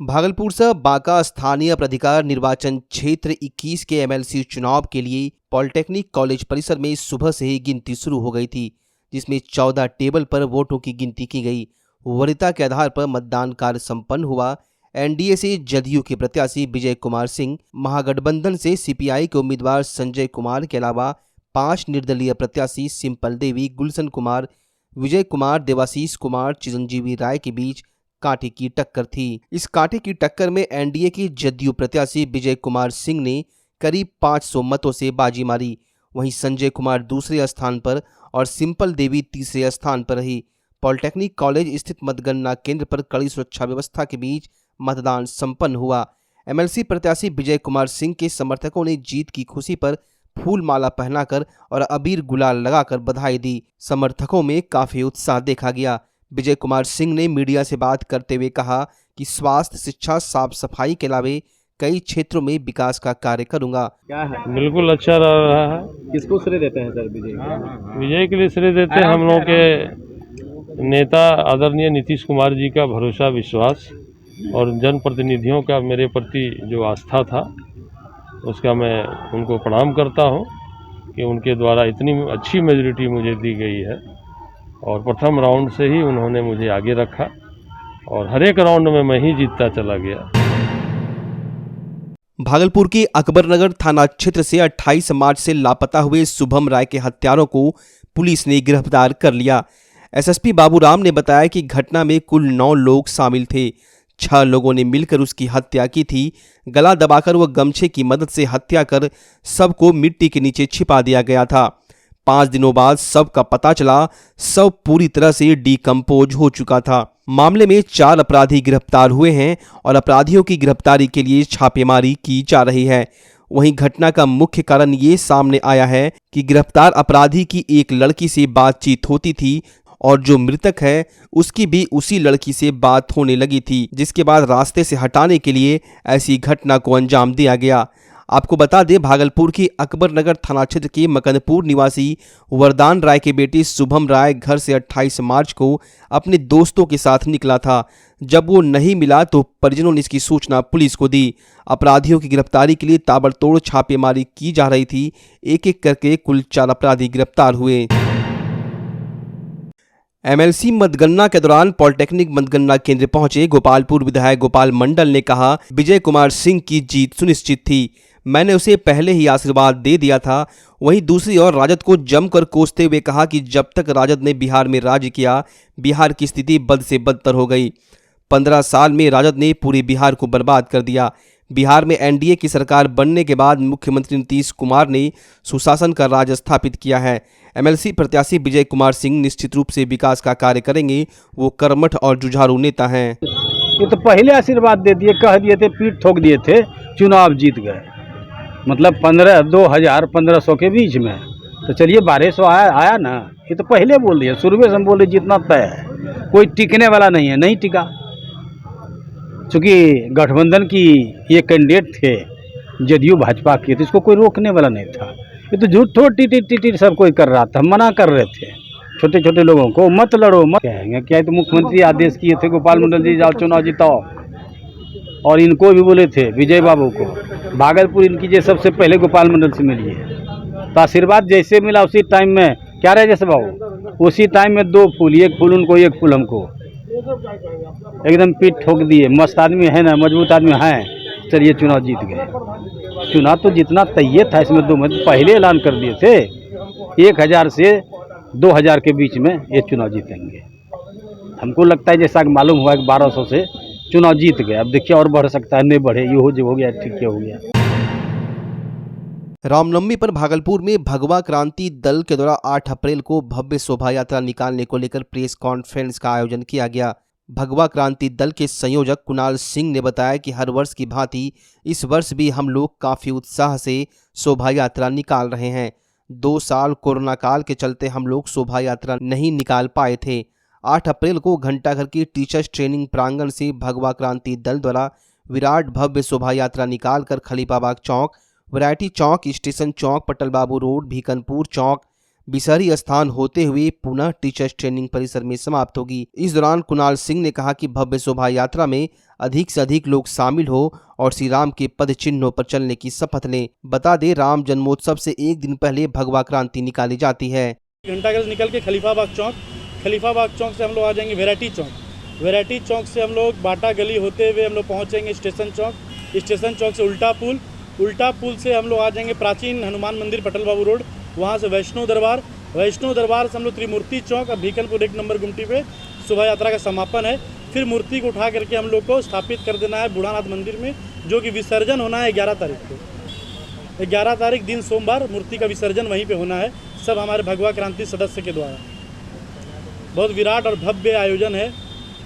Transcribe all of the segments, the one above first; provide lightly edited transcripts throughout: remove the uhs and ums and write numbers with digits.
भागलपुर से बांका स्थानीय प्राधिकार निर्वाचन क्षेत्र 21 के एमएलसी चुनाव के लिए पॉलिटेक्निक कॉलेज परिसर में सुबह से ही गिनती शुरू हो गई थी, जिसमें 14 टेबल पर वोटों की गिनती की गई। वरीयता के आधार पर मतदान कार्य संपन्न हुआ। एनडीए से जदयू के प्रत्याशी विजय कुमार सिंह, महागठबंधन से सीपीआई के उम्मीदवार संजय कुमार के अलावा 5 निर्दलीय प्रत्याशी सिंपल देवी, गुलशन कुमार, विजय कुमार, देवाशीष कुमार, चिरंजीवी राय के बीच कांटे की टक्कर थी। इस कांटे की टक्कर में एनडीए के जदयू प्रत्याशी विजय कुमार सिंह ने करीब 500 मतों से बाजी मारी। वहीं संजय कुमार दूसरे स्थान पर और सिंपल देवी तीसरे स्थान पर रही। पॉलिटेक्निक कॉलेज स्थित मतगणना केंद्र पर कड़ी सुरक्षा व्यवस्था के बीच मतदान संपन्न हुआ। एमएलसी प्रत्याशी विजय कुमार सिंह के समर्थकों ने जीत की खुशी पर फूल माला पहनाकर और अबीर गुलाल लगाकर बधाई दी। समर्थकों में काफी उत्साह देखा गया। विजय कुमार सिंह ने मीडिया से बात करते हुए कहा कि स्वास्थ्य, शिक्षा, साफ सफाई के अलावा कई क्षेत्रों में विकास का कार्य करूंगा। क्या है? बिल्कुल अच्छा रहा है। किसको श्रेय देते हैं सर विजय? विजय के लिए श्रेय देते हैं हम लोग के नेता आदरणीय नीतीश कुमार जी का भरोसा, विश्वास और जनप्रतिनिधियों का मेरे प्रति जो आस्था था, उसका मैं उनको प्रणाम करता हूं कि उनके द्वारा इतनी अच्छी मेजॉरिटी मुझे दी गई है और प्रथम राउंड से ही उन्होंने मुझे आगे रखा और हर एक राउंड में मैं ही जीतता चला गया। भागलपुर के अकबरनगर थाना क्षेत्र से 28 मार्च से लापता हुए शुभम राय के हत्यारों को पुलिस ने गिरफ्तार कर लिया। एसएसपी बाबूराम ने बताया कि घटना में कुल 9 लोग शामिल थे। 6 लोगों ने मिलकर उसकी हत्या की थी। गला दबाकर व गमछे की मदद से हत्या कर सबको मिट्टी के नीचे छिपा दिया गया था। 5 दिनों बाद शव का पता चला। शव पूरी तरह से डिकम्पोज हो चुका था। मामले में 4 अपराधी गिरफ्तार हुए हैं और अपराधियों की गिरफ्तारी के लिए छापेमारी की जा रही है। वहीं घटना का मुख्य कारण ये सामने आया है कि गिरफ्तार अपराधी की एक लड़की से बातचीत होती थी और जो मृतक है उसकी भी उसी लड़की से बात होने लगी थी, जिसके बाद रास्ते से हटाने के लिए ऐसी घटना को अंजाम दिया गया। आपको बता दें, भागलपुर की अकबरनगर थाना क्षेत्र के मकनपुर निवासी वरदान राय के बेटे शुभम राय घर से 28 मार्च को अपने दोस्तों के साथ निकला था। जब वो नहीं मिला तो परिजनों ने इसकी सूचना पुलिस को दी। अपराधियों की गिरफ्तारी के लिए ताबड़तोड़ छापेमारी की जा रही थी। एक एक करके कुल 4 अपराधी गिरफ्तार हुए। एमएलसी मतगणना के दौरान पॉलिटेक्निक मतगणना केंद्र पहुंचे गोपालपुर विधायक गोपाल मंडल ने कहा, विजय कुमार सिंह की जीत सुनिश्चित थी। मैंने उसे पहले ही आशीर्वाद दे दिया था। वहीं दूसरी ओर राजद को जमकर कोसते हुए कहा कि जब तक राजद ने बिहार में राज किया, बिहार की स्थिति बद से बदतर हो गई। 15 साल में राजद ने पूरे बिहार को बर्बाद कर दिया। बिहार में एनडीए की सरकार बनने के बाद मुख्यमंत्री नीतीश कुमार ने सुशासन का राज स्थापित किया है। एमएलसी प्रत्याशी विजय कुमार सिंह निश्चित रूप से विकास का कार्य करेंगे। वो कर्मठ और जुझारू नेता हैं। ये तो पहले आशीर्वाद दे दिए, कह दिए थे, पीठ ठोक दिए थे, चुनाव जीत गए। मतलब 1500 के बीच में तो चलिए 1200 आया ना। ये तो पहले बोल दिया, शुरू से हम बोल रहे जितना तय है, कोई टिकने वाला नहीं है, नहीं टिका। चूँकि गठबंधन की ये कैंडिडेट थे जदयू भाजपा के, तो इसको कोई रोकने वाला नहीं था। ये तो झूठो टिटिर सब कोई कर रहा था। हम मना कर रहे थे छोटे छोटे लोगों को, मत लड़ो, मत कहेंगे क्या। तो मुख्यमंत्री आदेश किए थे गोपाल मंडल जी जाओ चुनाव जिताओ, और इनको भी बोले थे विजय बाबू को भागलपुर इनकी जे सबसे पहले गोपाल मंडल से मिलिए। तो आशीर्वाद जैसे मिला उसी टाइम में क्या रहे जैसे बाबू, उसी टाइम में 2 फूल, 1 फूल उनको, 1 फूल हमको, एकदम पीठ ठोक दिए। मस्त आदमी है ना, मजबूत आदमी है, चलिए चुनाव जीत गए। चुनाव तो जितना तय था इसमें 2 महीने पहले ऐलान कर दिए थे 1000 से 2000 के बीच में ये चुनाव जीतेंगे। हमको लगता है जैसा मालूम हुआ कि 1200 से चुनाव जीत गए। अब देखिए और बढ़ सकता है, नहीं बढ़े, ये हो गया, ठीक हो गया। रामनवमी पर भागलपुर में भगवा क्रांति दल के द्वारा 8 अप्रैल को भव्य शोभा यात्रा निकालने को लेकर प्रेस कॉन्फ्रेंस का आयोजन किया गया। भगवा क्रांति दल के संयोजक कुणाल सिंह ने बताया कि हर वर्ष की भांति इस वर्ष भी हम लोग काफी उत्साह से शोभा यात्रा निकाल रहे हैं। 2 साल कोरोना काल के चलते हम लोग शोभा यात्रा नहीं निकाल पाए थे। 8 अप्रैल को घंटाघर की टीचर्स ट्रेनिंग प्रांगण से भगवा क्रांति दल द्वारा विराट भव्य शोभा यात्रा निकालकर खलीफाबाग चौक, वैरायटी चौक, स्टेशन चौक, पटल बाबू रोड, भीकनपुर चौक, बिसहरी स्थान होते हुए पुनः टीचर्स ट्रेनिंग परिसर में समाप्त होगी। इस दौरान कुणाल सिंह ने कहा कि भव्य शोभा यात्रा में अधिक से अधिक लोग शामिल हो और श्री राम के पद चिन्हों पर चलने की शपथ लें। बता दें, राम जन्मोत्सव से एक दिन पहले भगवा क्रांति निकाली जाती है। घंटाघर निकल के खलीफाबाग चौक से हम लोग आ जाएंगे वैरायटी चौक से हम लोग बाटा गली होते हुए हम लोग पहुँचेंगे स्टेशन चौक से उल्टा पुल से हम लोग आ जाएंगे प्राचीन हनुमान मंदिर पटल बाबू रोड, वहाँ से वैष्णो दरबार से हम लोग त्रिमूर्ति चौक और भीकनपुर 1 नंबर गुमटी पे शोभा यात्रा का समापन है। फिर मूर्ति को उठा करके हम लोग को स्थापित कर देना है बूढ़ानाथ मंदिर में, जो कि विसर्जन होना है 11 तारीख को। 11 तारीख दिन सोमवार मूर्ति का विसर्जन वहीं पे होना है, सब हमारे भगवा क्रांति सदस्य के द्वारा। बहुत विराट और भव्य आयोजन है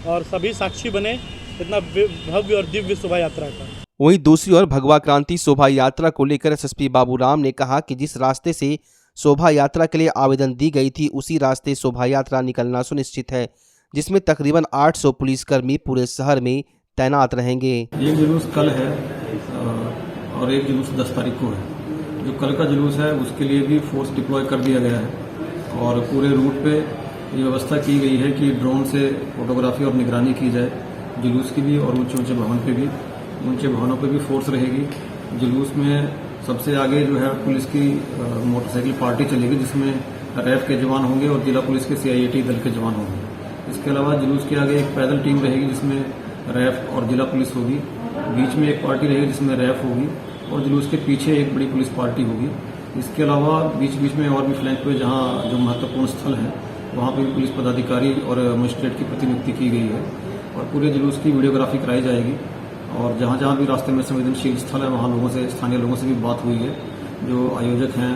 और सभी साक्षी बने इतना भव्य और दिव्य शोभा यात्रा का। वहीं दूसरी ओर भगवा क्रांति शोभा यात्रा को लेकर एसएसपी बाबूराम ने कहा कि जिस रास्ते से शोभा यात्रा के लिए आवेदन दी गई थी उसी रास्ते शोभा यात्रा निकलना सुनिश्चित है, जिसमें तकरीबन 800 पुलिसकर्मी पूरे शहर में तैनात रहेंगे। एक जुलूस कल है और एक जुलूस 10 तारीख को है। जो कल का जुलूस है उसके लिए भी फोर्स डिप्लॉय कर दिया गया है और पूरे रूट पे ये व्यवस्था की गई है कि ड्रोन से फोटोग्राफी और निगरानी की जाए जुलूस की भी, और ऊंचे भवनों पे भी फोर्स रहेगी। जुलूस में सबसे आगे जो है पुलिस की मोटरसाइकिल पार्टी चलेगी, जिसमें रैफ के जवान होंगे और जिला पुलिस के CIAT दल के जवान होंगे। इसके अलावा जुलूस के आगे एक पैदल टीम रहेगी जिसमें रैफ और जिला पुलिस होगी, बीच में एक पार्टी रहेगी जिसमें रैफ होगी और जुलूस के पीछे एक बड़ी पुलिस पार्टी होगी। इसके अलावा बीच में और भी फ्लैंक पे जहाँ जो महत्वपूर्ण स्थल है वहाँ पे भी पुलिस पदाधिकारी और मजिस्ट्रेट की प्रतिनियुक्ति की गई है और पूरे जुलूस की वीडियोग्राफी कराई जाएगी। और जहाँ जहाँ भी रास्ते में संवेदनशील स्थल है वहाँ स्थानीय लोगों से भी बात हुई है, जो आयोजक हैं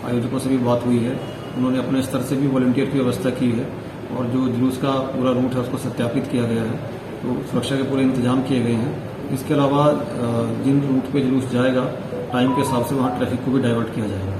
आयोजकों से भी बात हुई है। उन्होंने अपने स्तर से भी वॉलंटियर की व्यवस्था की है और जो जुलूस का पूरा रूट है उसको सत्यापित किया गया है, तो सुरक्षा के पूरे इंतजाम किए गए हैं। इसके अलावा जिन रूट पे जुलूस जाएगा टाइम के हिसाब से वहाँ ट्रैफिक को भी डाइवर्ट किया जाएगा।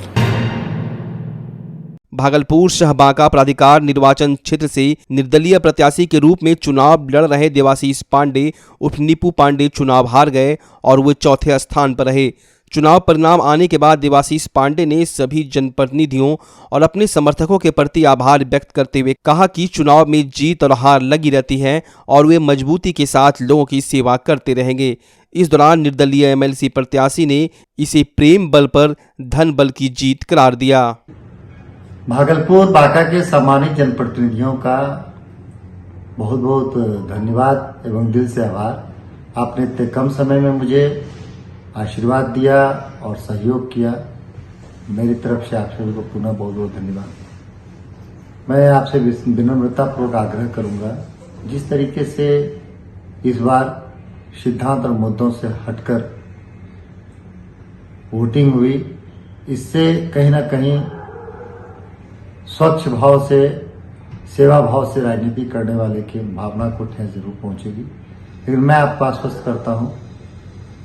भागलपुर शहबांका प्राधिकार निर्वाचन क्षेत्र से निर्दलीय प्रत्याशी के रूप में चुनाव लड़ रहे देवाशीष पांडे उर्फ नीपू पांडे चुनाव हार गए और वे चौथे स्थान पर रहे। चुनाव परिणाम आने के बाद देवाशीष पांडे ने सभी जनप्रतिनिधियों और अपने समर्थकों के प्रति आभार व्यक्त करते हुए कहा कि चुनाव में जीत और हार लगी रहती है और वे मजबूती के साथ लोगों की सेवा करते रहेंगे। इस दौरान निर्दलीय MLC प्रत्याशी ने इसे प्रेम बल पर धन बल की जीत करार दिया। भागलपुर बांका के सम्मानित जनप्रतिनिधियों का बहुत बहुत धन्यवाद एवं दिल से आभार। आपने इतने कम समय में मुझे आशीर्वाद दिया और सहयोग किया, मेरी तरफ से आप सभी को पुनः बहुत बहुत धन्यवाद। मैं आपसे विनम्रतापूर्वक आग्रह करूंगा, जिस तरीके से इस बार सिद्धांत और मुद्दों से हटकर वोटिंग हुई, इससे कहीं ना कहीं स्वच्छ भाव से सेवा भाव से राजनीति करने वाले की भावना को ठेस जरूर पहुंचेगी। लेकिन मैं आपको आश्वस्त करता हूं,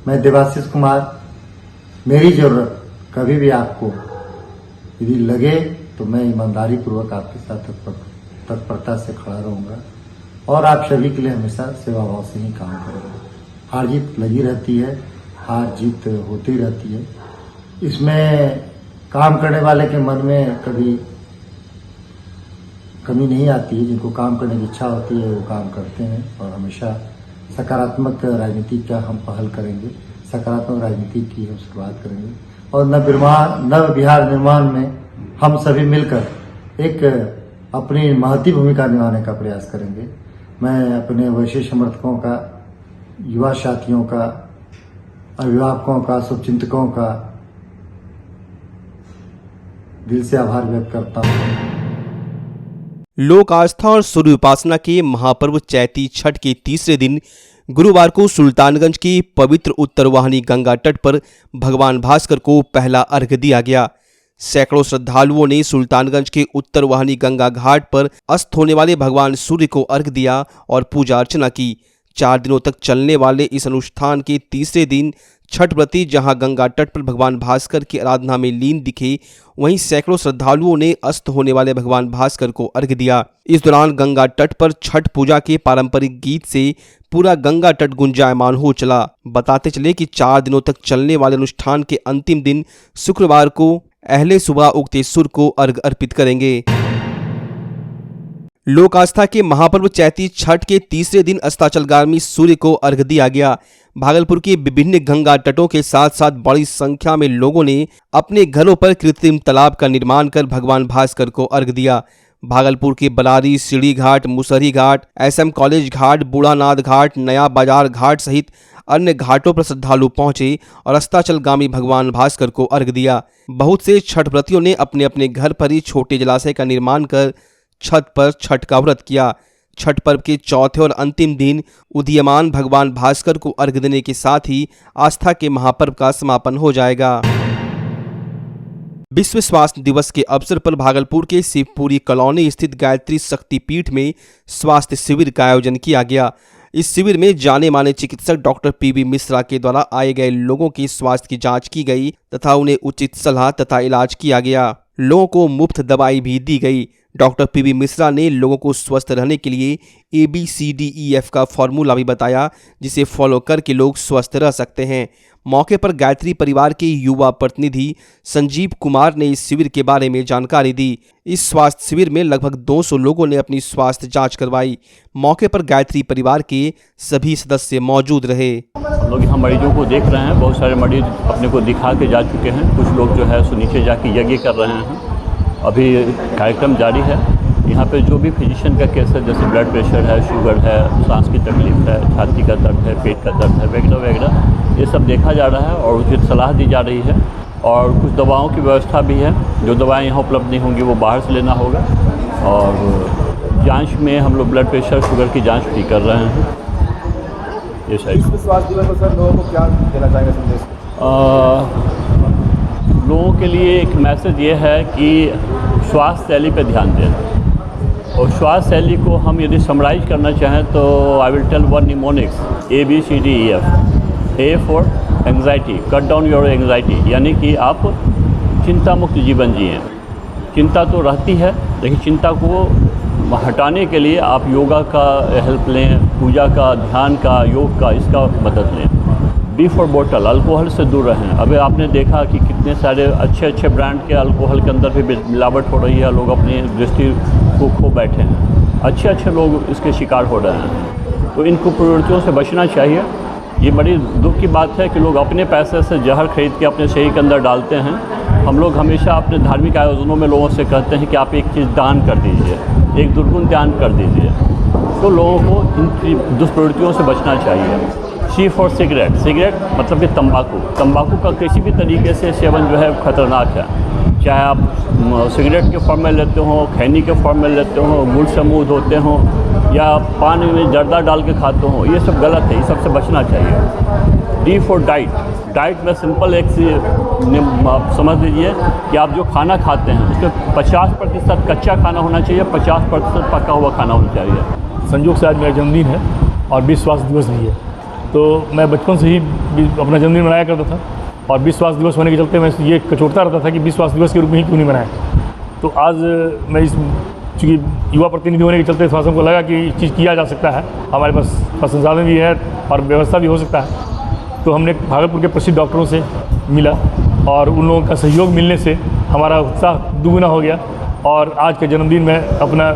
मैं देवाशीष कुमार, मेरी जरूरत कभी भी आपको यदि लगे तो मैं ईमानदारी पूर्वक आपके साथ तत्परता से खड़ा रहूंगा और आप सभी के लिए हमेशा सेवा भाव से ही काम करूंगा। हार जीत लगी रहती है, हार जीत होती रहती है, इसमें काम करने वाले के मन में कभी कमी नहीं आती है। जिनको काम करने की इच्छा होती है वो काम करते हैं और हमेशा सकारात्मक राजनीति का हम पहल करेंगे, सकारात्मक राजनीति की हम शुरुआत करेंगे और नव बिहार निर्माण में हम सभी मिलकर एक अपनी महती भूमिका निभाने का प्रयास करेंगे। मैं अपने वैश्य समर्थकों का, युवा साथियों का, अभिभावकों का, शुभचिंतकों का दिल से आभार व्यक्त करता हूँ। लोक आस्था और सूर्य उपासना के महापर्व चैती छठ के तीसरे दिन गुरुवार को सुल्तानगंज की पवित्र उत्तरवाहिनी गंगा तट पर भगवान भास्कर को पहला अर्घ्य दिया गया। सैकड़ों श्रद्धालुओं ने सुल्तानगंज के उत्तरवाहिनी गंगा घाट पर अस्त होने वाले भगवान सूर्य को अर्घ्य दिया और पूजा अर्चना की। 4 दिनों तक चलने वाले इस अनुष्ठान के तीसरे दिन छठ व्रती जहां गंगा तट पर भगवान भास्कर की आराधना में लीन दिखे, वहीं सैकड़ों श्रद्धालुओं ने अस्त होने वाले भगवान भास्कर को अर्घ्य दिया। इस दौरान गंगा तट पर छठ पूजा के पारंपरिक गीत से पूरा गंगा तट गुंजायमान हो चला। बताते चले कि 4 दिनों तक चलने वाले अनुष्ठान के अंतिम दिन शुक्रवार को अहले सुबह उगते सूर्य को अर्घ्य अर्पित करेंगे। लोक आस्था के महापर्व चैती छठ के तीसरे दिन अस्ताचलगामी सूर्य को अर्घ दिया गया। भागलपुर के विभिन्न गंगा तटों के साथ साथ बड़ी संख्या में लोगों ने अपने घरों पर कृत्रिम तालाब का निर्माण कर भगवान भास्कर को अर्घ दिया। भागलपुर के बलारी, सीढ़ी घाट, मुसहरी घाट, SM कॉलेज घाट, बूढ़ानाथ घाट, नया बाजार घाट सहित अन्य घाटों पर श्रद्धालु पहुंचे और अस्ताचलगामी भगवान भास्कर को अर्घ दिया। बहुत से छठ व्रतियों ने अपने अपने घर पर ही छोटे जलाशय का निर्माण कर छत पर छठ का व्रत किया। छठ पर्व के चौथे और अंतिम दिन उदीयमान भगवान भास्कर को अर्घ देने के साथ ही आस्था के महापर्व का समापन हो जाएगा। विश्व स्वास्थ्य दिवस के अवसर पर भागलपुर के शिवपुरी कॉलोनी स्थित गायत्री शक्तिपीठ में स्वास्थ्य शिविर का आयोजन किया गया। इस शिविर में जाने माने चिकित्सक डॉक्टर PB मिश्रा के द्वारा आए गए लोगों की स्वास्थ्य की जांच की गई तथा उन्हें उचित सलाह तथा इलाज किया गया। लोगों को मुफ्त दवाई भी दी गई। डॉक्टर PB मिश्रा ने लोगों को स्वस्थ रहने के लिए ABCDEF का फॉर्मूला भी बताया, जिसे फॉलो करके लोग स्वस्थ रह सकते हैं। मौके पर गायत्री परिवार के युवा प्रतिनिधि संजीव कुमार ने इस शिविर के बारे में जानकारी दी। इस स्वास्थ्य शिविर में लगभग 200 लोगों ने अपनी स्वास्थ्य जांच करवाई। मौके पर गायत्री परिवार के सभी सदस्य मौजूद रहे। हम लोग यहाँ मरीजों को देख रहे हैं। बहुत सारे मरीज अपने को दिखा के जा चुके हैं। कुछ लोग जो है सो नीचे जाके यज्ञ कर रहे हैं। अभी कार्यक्रम जारी है। यहाँ पे जो भी फिजिशियन का केस है, जैसे ब्लड प्रेशर है, शुगर है, सांस की तकलीफ है, छाती का दर्द है, पेट का दर्द है, वगैरह वगैरह, ये सब देखा जा रहा है और उचित सलाह दी जा रही है। और कुछ दवाओं की व्यवस्था भी है। जो दवाएं यहाँ उपलब्ध नहीं होंगी वो बाहर से लेना होगा। और जांच में हम लोग ब्लड प्रेशर, शुगर की जांच भी कर रहे हैं। ये शायद विश्व स्वास्थ्य दिवस पर सर लोगों को क्या देना चाहेंगे संदेश? लोगों के लिए एक मैसेज ये है कि स्वास्थ्य शैली पे ध्यान दें। और स्वास्थ्य शैली को हम यदि समराइज करना चाहें तो I will tell 1 mnemonics ABCDEF। A for anxiety, cut down your anxiety, यानी कि आप चिंता मुक्त जीवन जिएँ। चिंता तो रहती है, लेकिन चिंता को हटाने के लिए आप योगा का हेल्प लें, पूजा का, ध्यान का, योग का, इसका मदद लें। B फॉर बोतल, अल्कोहल से दूर रहें। अभी आपने देखा कि कितने सारे अच्छे अच्छे ब्रांड के अल्कोहल के अंदर भी मिलावट हो रही है। लोग अपनी दृष्टि को खो बैठे हैं। अच्छे अच्छे लोग इसके शिकार हो रहे हैं। तो इन कुप्रवृत्तियों से बचना चाहिए। ये बड़ी दुख की बात है कि लोग अपने पैसे से जहर खरीद के अपने शरीर के अंदर डालते हैं। हम लोग हमेशा अपने धार्मिक आयोजनों में लोगों से कहते हैं कि आप एक चीज़ दान कर दीजिए, एक दुर्गुण दान कर दीजिए। तो लोगों को इन दुष्प्रवृत्तियों से बचना चाहिए। C फॉर सिगरेट, सिगरेट मतलब कि तंबाकू। तंबाकू का किसी भी तरीके से सेवन जो है खतरनाक है। चाहे आप सिगरेट के फॉर्म में लेते हो, खैनी के फॉर्म में लेते हो, गुड़ से मुँह धोते हो, या पानी में जर्दा डाल के खाते हो, ये सब गलत है। ये सबसे बचना चाहिए। D फॉर डाइट, डाइट में सिंपल एक आप समझ लीजिए कि आप जो खाना खाते हैं उसमें 50% कच्चा खाना होना चाहिए, 50% पका हुआ खाना होना चाहिए। संयोग से आज मेरा जन्मदिन है और विश्व स्वास्थ्य दिवस भी है। तो मैं बचपन से ही अपना जन्मदिन मनाया करता था और विश्व स्वास्थ्य दिवस होने के चलते मैं ये कचोटता रहता था कि विश्व स्वास्थ्य दिवस के रूप में ही क्यों नहीं मनाया। तो आज मैं इस चूँकि युवा प्रतिनिधि होने के चलते थोड़ा सा हमको लगा कि ये चीज़ किया जा सकता है। हमारे पास संसाधन भी है और व्यवस्था भी हो सकता है। तो हमने भागलपुर के प्रसिद्ध डॉक्टरों से मिला और उन लोगों का सहयोग मिलने से हमारा उत्साह दुगुना हो गया। और आज के जन्मदिन में अपना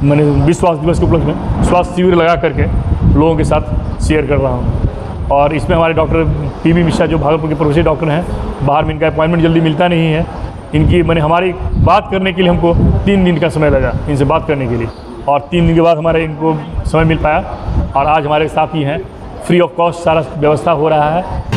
मैंने विश्व स्वास्थ्य दिवस के उपलक्ष्य में स्वास्थ्य शिविर लगा करके लोगों के साथ शेयर कर रहा हूँ। और इसमें हमारे डॉक्टर PB मिश्रा जो भागलपुर के प्रोफेसर डॉक्टर हैं, बाहर में इनका अपॉइंटमेंट जल्दी मिलता नहीं है। इनकी हमारी बात करने के लिए हमको 3 दिन का समय लगा इनसे बात करने के लिए। और 3 दिन के बाद हमारे इनको समय मिल पाया और आज हमारे साथ ही हैं। फ्री ऑफ कॉस्ट सारा व्यवस्था हो रहा है।